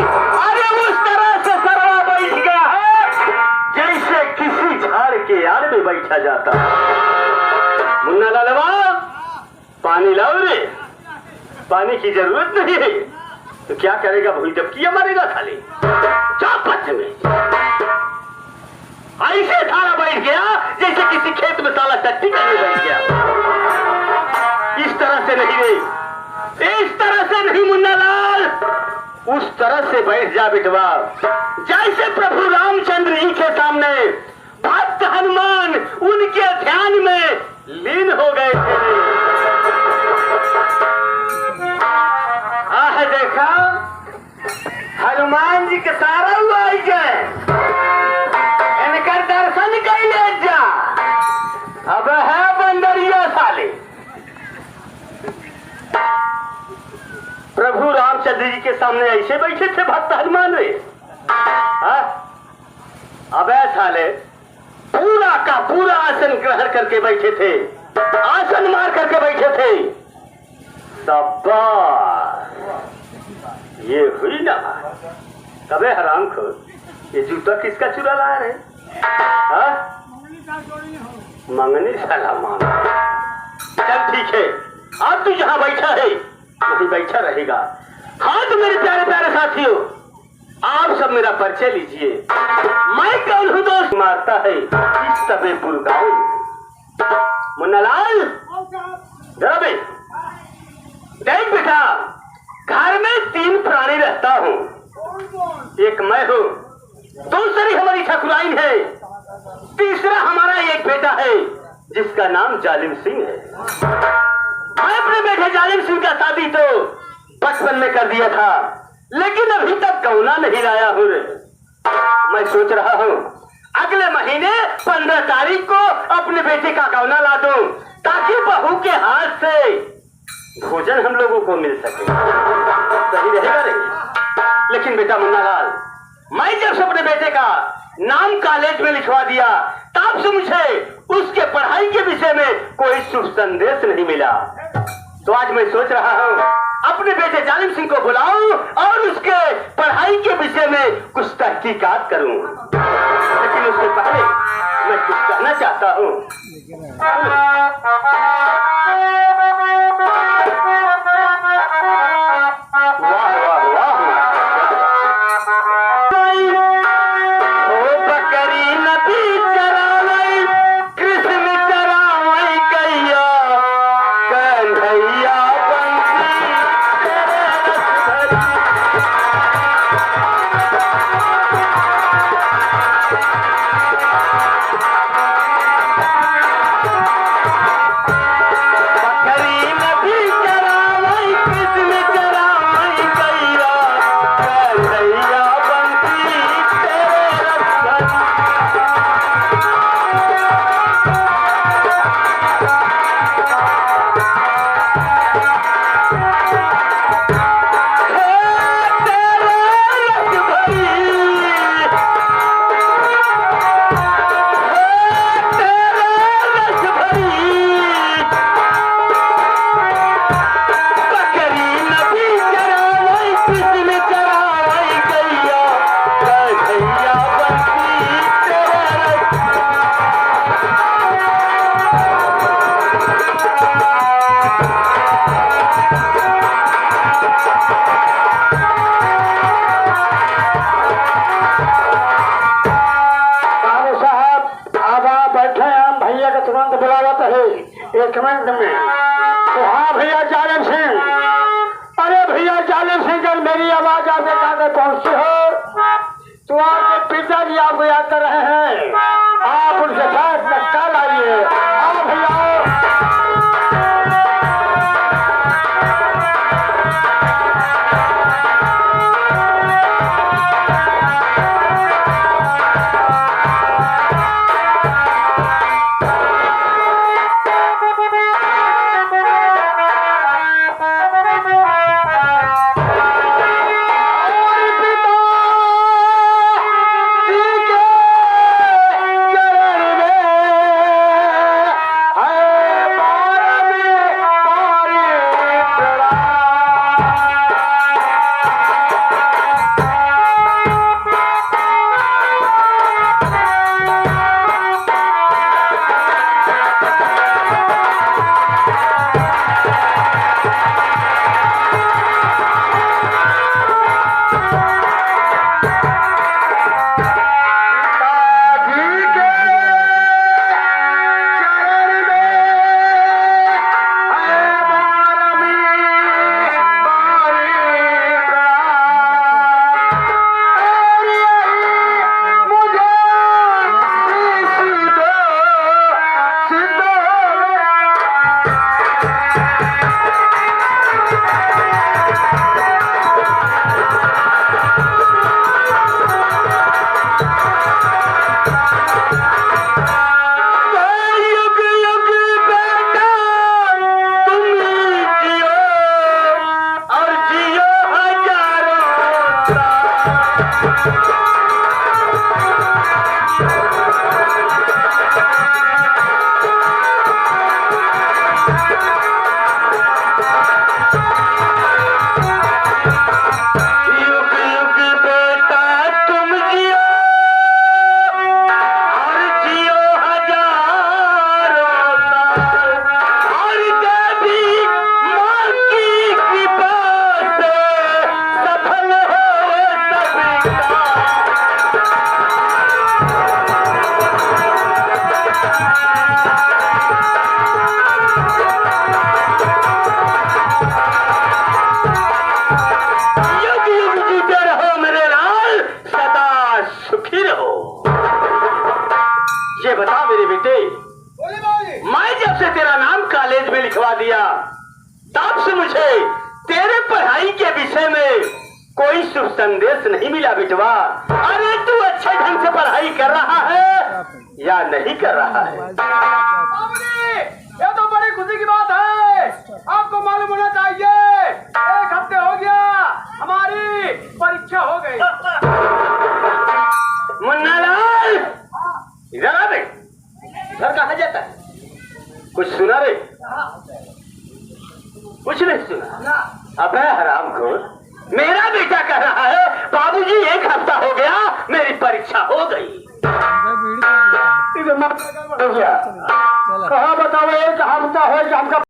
अरे उस तरह से सरवा बैठ गया है जैसे किसी झाड़ के आड़ में बैठा जाता। मुन्ना लालवा, पानी लाओ रे। पानी की जरूरत नहीं है तो क्या करेगा? भूल जबकिया मारेगा खाली। चापच में ऐसे थारा बैठ गया जैसे किसी खेत में साला टट्टी करने बैठ गया। इस तरह से नहीं रे, इस तरह से नहीं मुन्ना लाल, उस तरह से बैठ जा बिटवा जैसे प्रभु रामचंद्र जी के सामने भक्त हनुमान उनके ध्यान में लीन हो गए थे। आह देखा, हनुमान जी के सारा हुआ जाए, इनका दर्शन कर ले जा। अब है बंदरिया साले। प्रभु रामचंद्र जी के सामने ऐसे बैठे थे भक्त हनुमान रे। अब साले पूरा का पूरा आसन ग्रहण करके बैठे थे, आसन मार करके बैठे थे। शाबाश, ये हुई ना। तबे हराम खोर, ये जूता किसका चुरा ला रहे? मंगनी साला मांग। चल ठीक है, अब तू जहां बैठा है वहीं बैठा रहेगा। हाँ तो मेरे प्यारे प्यारे साथियों, आप सब मेरा परिचय लीजिए। मैं कौन हूँ दोस्त? मारता है इस तबेपुर गाँव में। मुन्ना लाल, जरा बे देख बेटा, घर में 3 प्राणी रहता हूँ। एक मैं हूँ, दूसरी हमारी ठकुराइन है, तीसरा हमारा एक बेटा है जिसका नाम जालिम सिंह है। मैं अपने बेटे जालिम सिंह का शादी तो बचपन में कर दिया था, लेकिन अभी तक गौना नहीं लाया हूँ। मैं सोच रहा हूँ अगले महीने 15 तारीख को अपने बेटे का गौना ला दूं, ताकि बहू के हाथ से भोजन हम लोगों को मिल सके। सही रहेगा रे? लेकिन बेटा मुन्ना लाल, मैं जब से अपने बेटे का नाम कॉलेज में लिखवा दिया तब से मुझे उसके पढ़ाई के विषय में कोई शुभ संदेश नहीं मिला। तो आज मैं सोच रहा हूँ अपने बेटे जालिम सिंह को बुलाऊं और उसके पढ़ाई के विषय में कुछ तहकीकात करूं। लेकिन उससे पहले मैं कुछ कहना चाहता हूँ। वाह वाह वाह, एक मिनट में। तो हाँ भैया जालिम सिंह, अरे भैया जालिम सिंह, जब मेरी आवाज आपके कान में पहुंची हो तो आपके पिताजी आपको याद कर रहे हैं, आप उनके साथ नक्का लाइए। आओ भैया। ये बता मेरे बेटे, मैं जब से तेरा नाम कॉलेज में लिखवा दिया तब से मुझे तेरे पढ़ाई के विषय में कोई शुभ संदेश नहीं मिला बेटवा। अरे तू अच्छे ढंग से पढ़ाई कर रहा है या नहीं कर रहा है? ये तो बड़ी खुशी की बात है। आपको मालूम होना चाहिए, 1 हफ्ते हो गया हमारी परीक्षा हो गई। मुन्नालाल, इधर आ बे। घर कहाँ जाता है? कुछ सुना रे? कुछ नहीं सुना? अबे हरामखोर, मेरा बेटा कह रहा है बाबूजी 1 हफ्ता हो गया मेरी परीक्षा हो गई। कहाँ बताओ 1 हफ्ता हो गया हमका